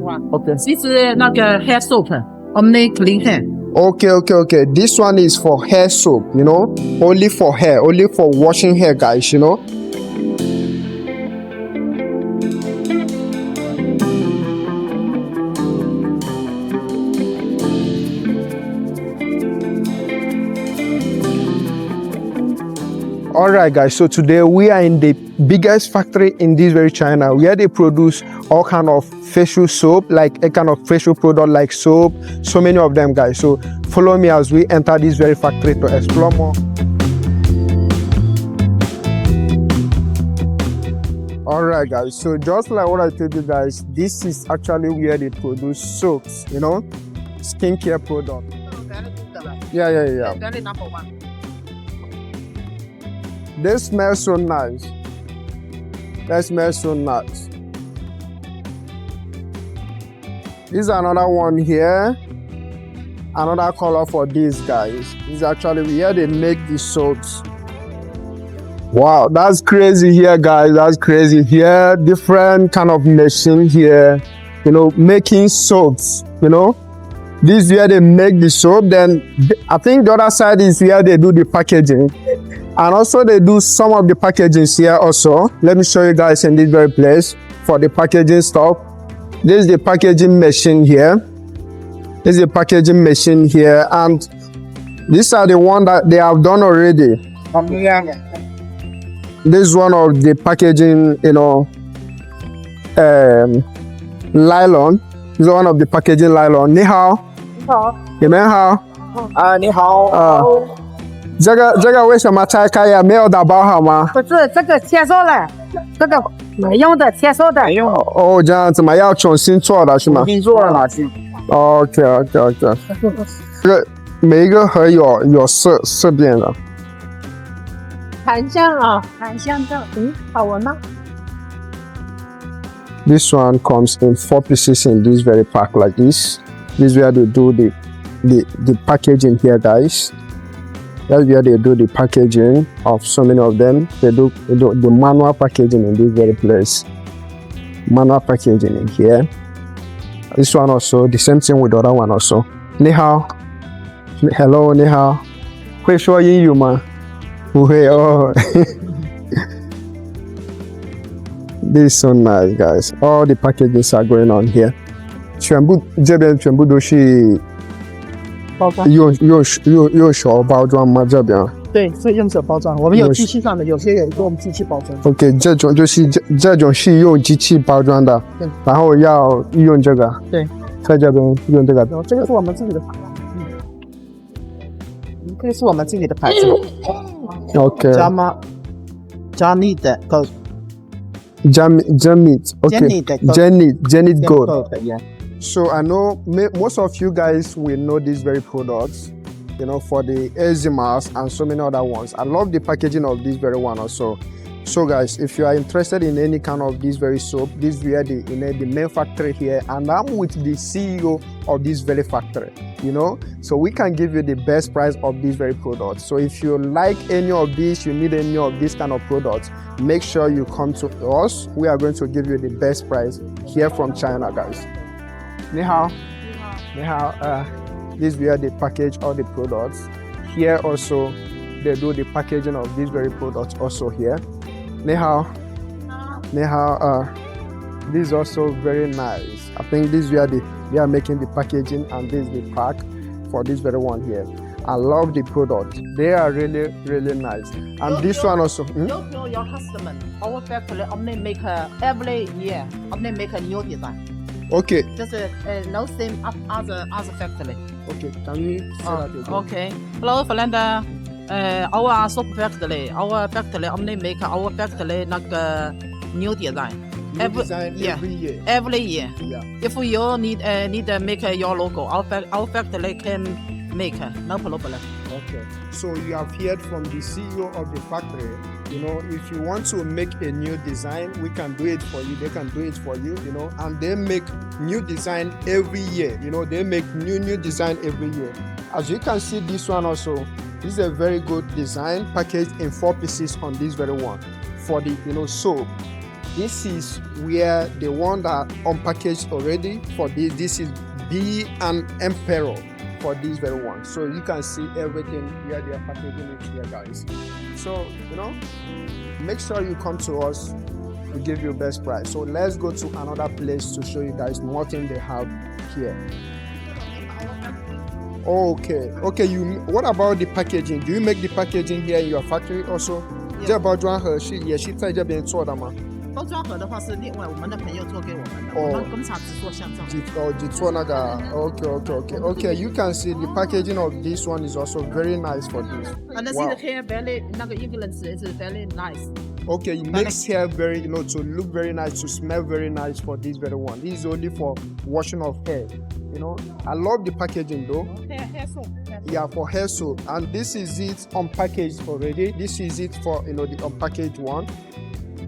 Okay. 其实那个 hair soap，我们的 clean hair。 Okay. This one is for hair soap, only for hair, only for washing hair, guys, Alright guys, so today we are in the biggest factory in this very China where they produce all kind of facial soap, like a kind of facial product like soap, so many of them guys. So follow me as we enter this very factory to explore more. Alright guys, so just like what I told you guys, this is actually where they produce soaps, skincare product. Yeah. Very number one. They smell so nice. They smell so nice. This is another one here. Another color for these guys. This is actually where they make the soaps. Wow, that's crazy here, guys. That's crazy here. Different kind of machine here, making soaps, This is where they make the soap. Then I think the other side is where they do the packaging. And also they do some of the packaging here also. Let me show you guys in this very place for the packaging stuff. This is the packaging machine here. This is the packaging machine here. And these are the one that they have done already. This is one of the packaging, nylon. This is one of the packaging nylon. 你好。你们好。你好。这个为什么拆开呀？没有打包好吗？不是，这个切售了，这个没用的，切售的。没用。哦，这样子嘛，要重新做的是吗？重新做了是。OK。这个每一个盒有色变的。檀香啊，檀香的，好闻吗？ This one comes in 4 pieces in this very pack like this. This is where they do the packaging here, guys. That's where they do the packaging of so many of them. They do the manual packaging in this very place. Manual packaging in here. This one also, the same thing with the other one also. 你好 Hello, 你好 会说英语吗？不会哦。This is so nice, guys. All the packages are going on here. 这边全部都是用手包装吗？这边？对，是用手包装。我们有机器上的，有些也用机器包装。OK， 这种是用机器包装的。对。然后要用这个。对。在这边用这个。这个是我们自己的牌子。这个是我们自己的牌子。OK。Johnny 的 Gold。Jenny. Okay. Jenny Gold. Yeah. So I know most of you guys will know these very products, for the eczemas and so many other ones. I love the packaging of this very one also. So guys, if you are interested in any kind of this very soap, this is where the main factory here, and I'm with the CEO of this very factory, so we can give you the best price of these very products. So if you like any of these, you need any of these kind of products, make sure you come to us. We are going to give you the best price here from China, guys. 你好。This is where they package all the products. Here also, they do the packaging of these very products also here. 你好。This is also very nice. I think this is where they are making the packaging, and this is the pack for this very one here. I love the product. They are really, really nice. And this one also. Your customer, our factory only make every year, only make a new design. Okay. Just no same other factory. Okay. Can we say that again? Okay. Hello, Fernanda. Our soap factory, only make our factory like new design. Every year. Every year. Yeah. If you need to make your logo, our factory can make, no problem. Okay. So you have heard from the CEO of the factory. If you want to make a new design, we can do it for you. They can do it for you. And they make new design every year. They make new design every year. As you can see, this one also. This is a very good design, packaged in 4 pieces on this very one for the soap. this is where the one that unpackaged already for this. This is B and Emperor for this very one. So you can see everything where they are packaging it here, guys. So make sure you come to us to give you best price. So let's go to another place to show you guys what thing they have here. Okay. What about the packaging? Do you make the packaging here in your factory also? 这包装盒也是在这边做的吗？包装盒的话是另外我们的朋友做给我们的，我们工厂只做香皂。只做那个 Okay. You can see the packaging of this one is also very nice for this. And the hair very 那个 England is very nice. Okay, it makes hair very to look very nice, to smell very nice for this very one. This is only for washing of hair. I love the packaging though. Hair soap. Yeah, for hair soap. And this is it unpackaged already. This is it for the unpackaged one.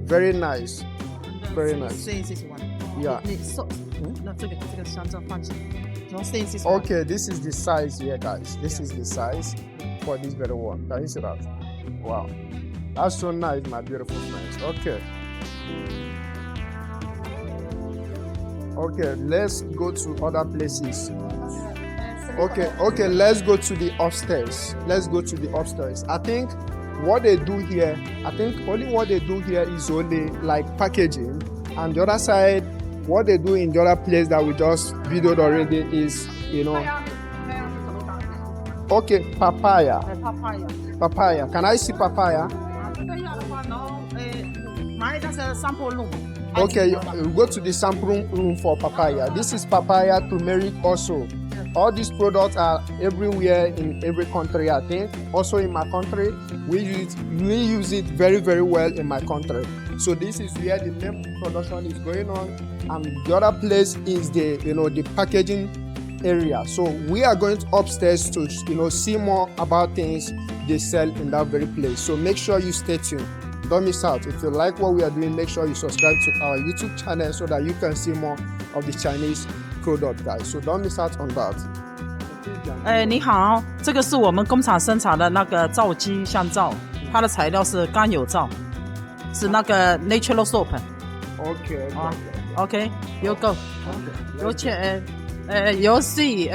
Very nice. Very nice. This one. Yeah. 那这个香皂放进来，然后 this Okay, this is the size here, guys. This is the size for this very one. Can you see that? Wow. That's so nice, my beautiful friends. Okay, let's go to other places. Okay, let's go to the upstairs. I think what they do here, only what they do here is only like packaging. And the other side, what they do in the other place that we just videoed already is, okay, papaya. Papaya. Can I see papaya? 这个要的话，然后买那个sample room。Okay, you go to the sample room for papaya. This is papaya turmeric also. All these products are everywhere in every country, I think. Also in my country, we use it very, very well in my country. So this is where the main production is going on, and the other place is the the packaging area. So we are going upstairs to see more about things they sell in that very place. So make sure you stay tuned. Don't miss out. If you like what we are doing, make sure you subscribe to our YouTube channel so that you can see more of the Chinese product, guys. So don't miss out on that. 你好，这个是我们工厂生产的那个皂基香皂，它的材料是甘油皂，是那个 natural soap。Okay, you go. 而且you see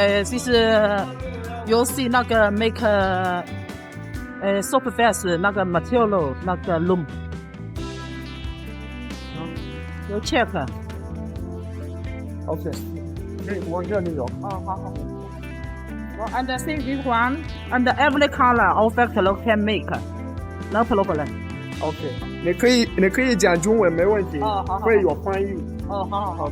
you see 那个 make soap face 那个 material 那个 room。You check. Okay. 我这里有。好。And see this one, and every color our factory can make, no problem. Okay. 你可以讲中文没问题，会有翻译。好。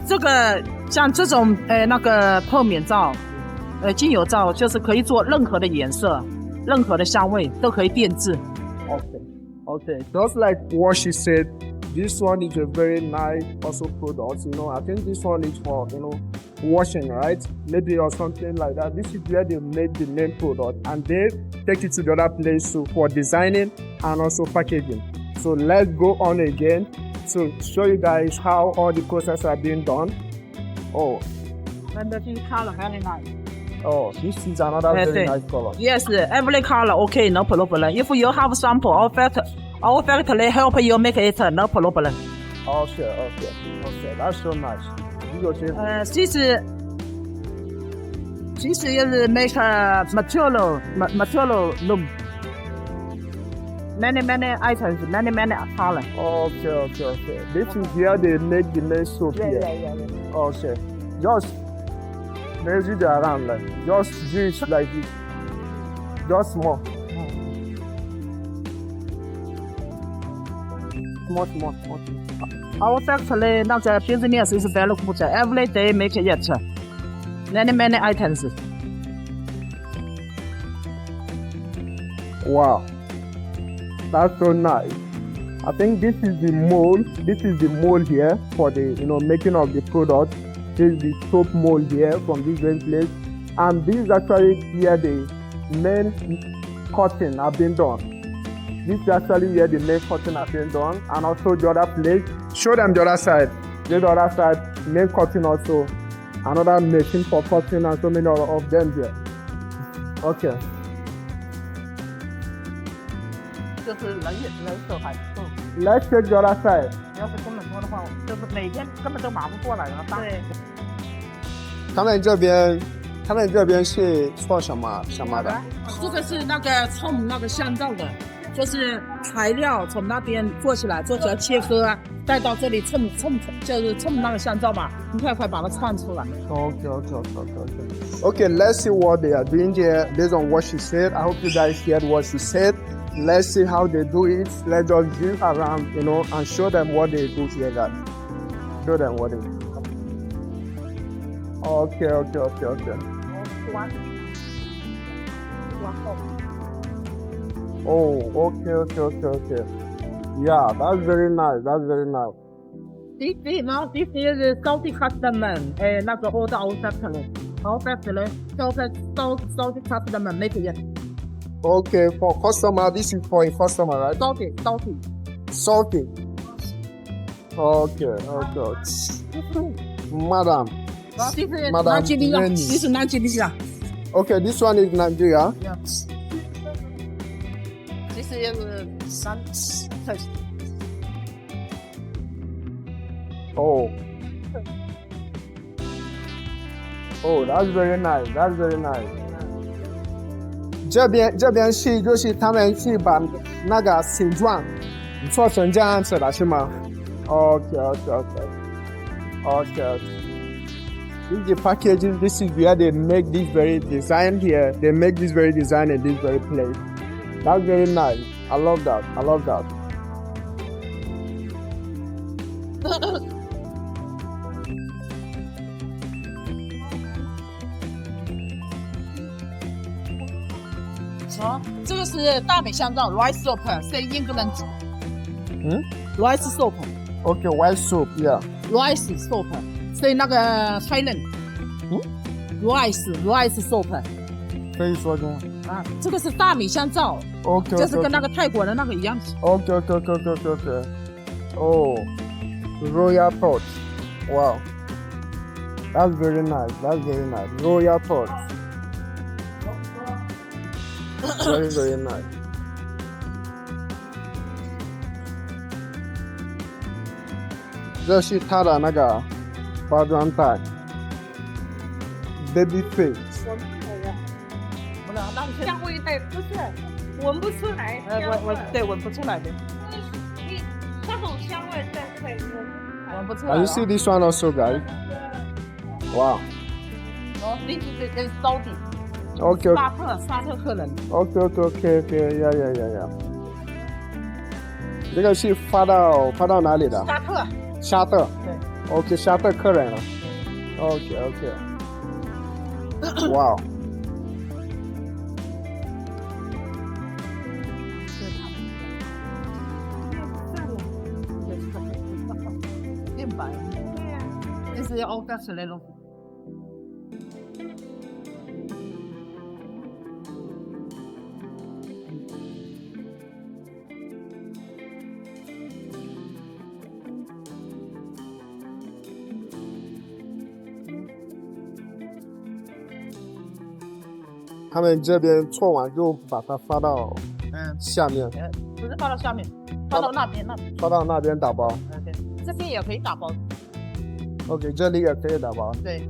这个像这种那个透明皂，精油皂，就是可以做任何的颜色、任何的香味都可以变质。Okay. Just like what she said, this one is a very nice also product. I think this one is for washing, right? Maybe or something like that. This is where they make the main product, and they take it to the other place for designing and also packaging. So let's go on again to show you guys how all the processes are being done. And the color very nice. This is another very nice color. Yes, every color okay, no problem. If you have sample, our factory help you make it, no problem. Okay. That's so nice. This is make material room. Many items, many color. Okay. This is where they make the main soap here. Yeah. Okay. Just measure it around just do it like this. Just small. Small. Our factory, now the business is very good. Every day make it. Many items. Wow, that's so nice. I think this is the mold. This is the mold here for the making of the product. This is the soap mold here from this very place, and this is actually where the main cutting have been done. This is actually where the main cutting has been done, and also the other place. Show them the other side. The other side, main cutting also. Another machine for cutting and so many of them here. Okay. 就是人手还不够。Let's check the other side. 你要是工人多的话，就是每天根本都忙不过来了。对，他们这边是做什么的？这个是那个冲那个香皂的，就是材料从那边做起来切割啊，带到这里冲，就是冲那个香皂嘛，一块块把它串出来。Okay, let's see what they are doing here based on what she said. I hope you guys heard what she said. Let's see how they do it. Let's just zoom around, and show them what they do here, guys. Show them what they do. Okay. Oh, okay. Yeah, that's very nice. This is salty custom, 那个 old fashioned salty custom make it. Okay, for customer, this is for a customer, right? Salty. Okay. Madam. Madam Jenny. This is Nigeria. Okay, this one is Nigeria. Yeah. This is Oh, that's very nice. 这边是就是他们是把那个形状做成这样子的是吗？ Okay. This is the packaging. This is where they make this very design here. They make this very design in this very place. That's very nice. I love that. 这个是大美香皂 rice soap， 是英格兰。rice soap。 Okay, white soap, yeah. rice soap， 是那个 Thailand。rice soap。 可以说中啊，这个是大米香皂。Okay. 就是跟那个泰国的那个一样。Okay. Oh, royal pot. Wow. That's very nice. Royal pot. Very nice. This是它的那个包装袋 ，baby face。香味带不是闻不出来，闻不出来的。那种香味对闻不出来。 Can you see this one also, guys? Wow. This is salty。 Okay. 沙特客人。 Okay. Yeah. 这个是发到哪里的？沙特。对。OK， 沙特客人了。OK。哇。变白。对呀。这是 old fashioned 那种。他们这边做完就把它发到下面，不是发到下面，发到那边发到那边打包。对，这边也可以打包。OK， 这里也可以打包。对，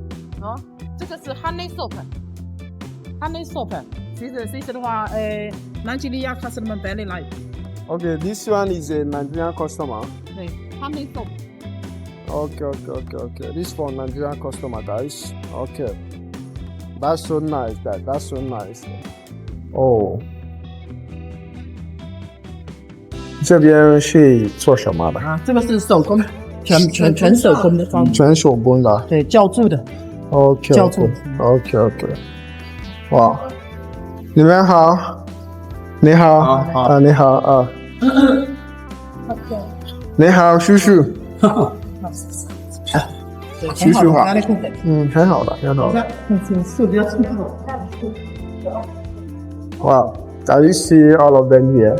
这个是 honey soap，honey soap， 其实的话，Nigeria customer very like。OK，this one is a Nigerian customer。对 ，honey soap。OK. This for Nigerian customer, guys. OK. That's so nice, that's so nice. Oh. 这边是做什么的？啊，这个是手工，全手工的方，全手工的。对，浇筑的。OK。浇筑。OK。哇，你们好，你好啊，你好啊，你好，叔叔。叔叔好。很好的。Wow, can you see all of them here?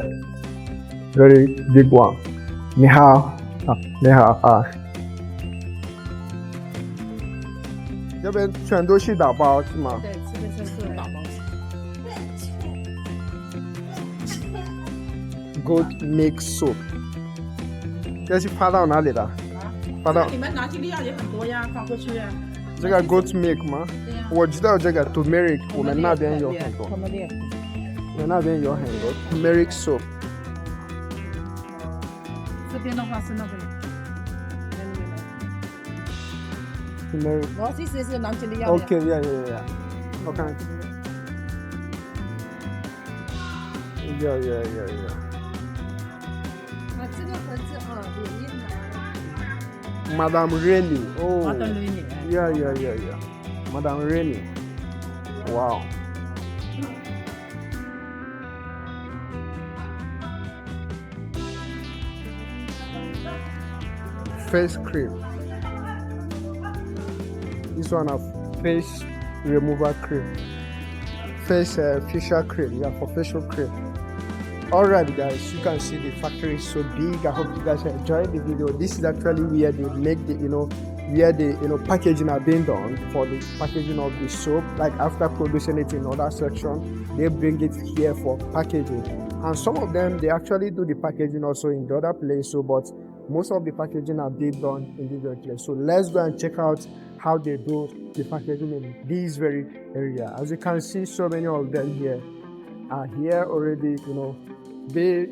Very big one. 你好，你好啊。这边全都是打包是吗？对，这边是打包。Good mix soup. 这是发到哪里的？发到你们拿去利亚也很多呀，发过去呀。这个 goat milk 吗？对呀。我知道这个 turmeric，我们那边有很多，他们店。我们那边有很多 turmeric soap。这边的话是那个。turmeric。我其实是南极利亚。OK， yeah。我看。Yeah。这个盒子啊，有印的。Madame Reni， 哦。Madame Reni。Yeah。Madame Reni， wow。Face cream. This one of face remover cream. Face facial cream, yeah, for facial cream. Alright guys, you can see the factory is so big. I hope you guys enjoyed the video. This is actually where they make the where the packaging are being done for the packaging of the soap. Like after producing it in other section, they bring it here for packaging. And some of them they actually do the packaging also in the other place. So but most of the packaging are being done in this very place. So let's go and check out how they do the packaging in this very area. As you can see, so many of them here are here already. They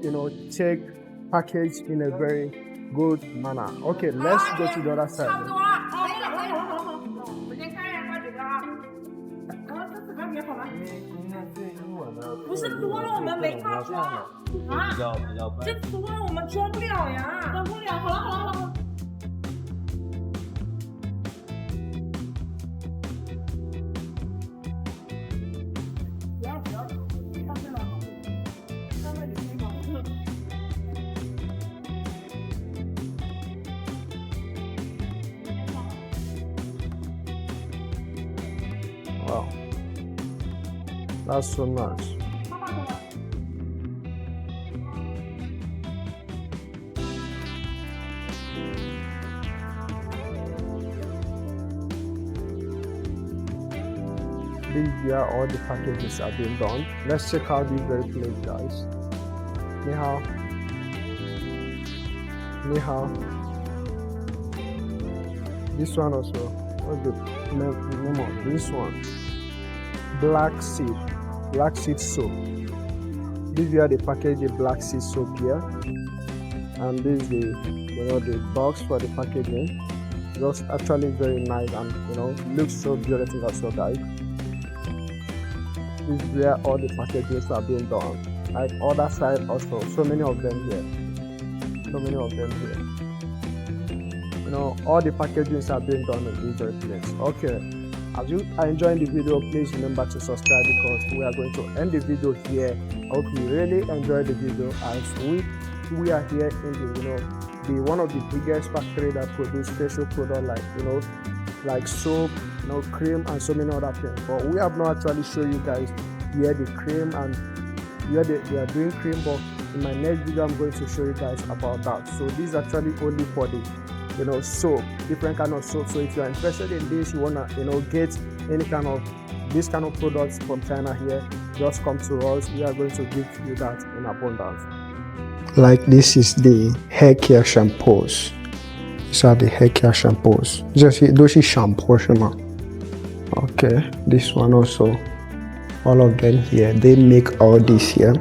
take package in a very good manner. Okay, let's go to the other side. 不是多了我们没法装啊，这多了我们装不了呀，装不了。好了。不要，放这了，放这里可以吗？Wow, that's so nice. This is where all the packages are being done. Let's check out this very place, guys. Ni hao. This one also. What's the name of this one? Black seed soap. This is where they package the black seed soap here, and this is the box for the packaging. Looks actually very nice and looks so beautiful also, guys. This is where all the packages are being done. Like other side also, so many of them here. All the packages are being done in this very place. Okay, as you are enjoying the video, please remember to subscribe because we are going to end the video here. I hope you really enjoyed the video as we are here in the one of the biggest factory that produce facial product like soap, cream and so many other things. But we have not actually shown you guys where the cream and where they are doing cream, but in my next video I'm going to show you guys about that. So this is actually only for the soap, different kind of soap. So if you are interested in this, you wanna get any kind of this kind of products from China here, just come to us. We are going to give you that in abundance. Like this is the hair care shampoos. These are the hair care shampoos. Those is shampoo. Okay, this one also. All of them here. They make all this here.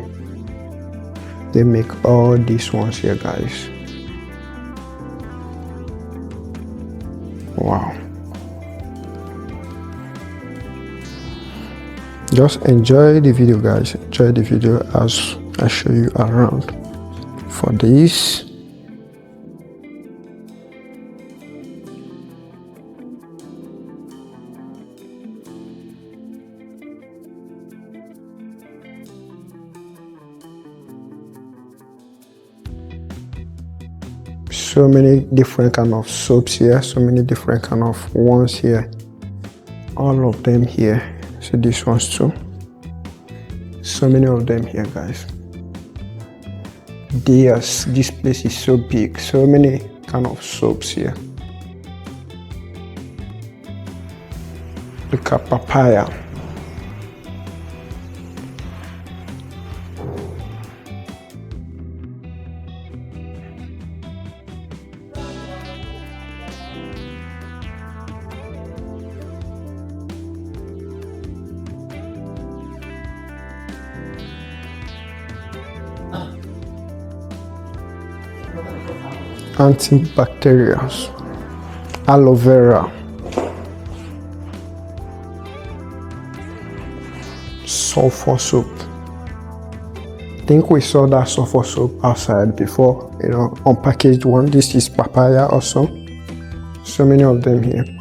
They make all these ones here, guys. Wow. Just enjoy the video, guys. Enjoy the video as I show you around. For this, so many different kind of soaps here, so many different kind of ones here, all of them here. So these ones too, so many of them here, guys. This place is so big, so many kind of soaps here. Look at papaya. antibacterials, aloe vera, sulfur soap. I think we saw that sulfur soap outside before, unpackaged one. This is papaya also. So many of them here.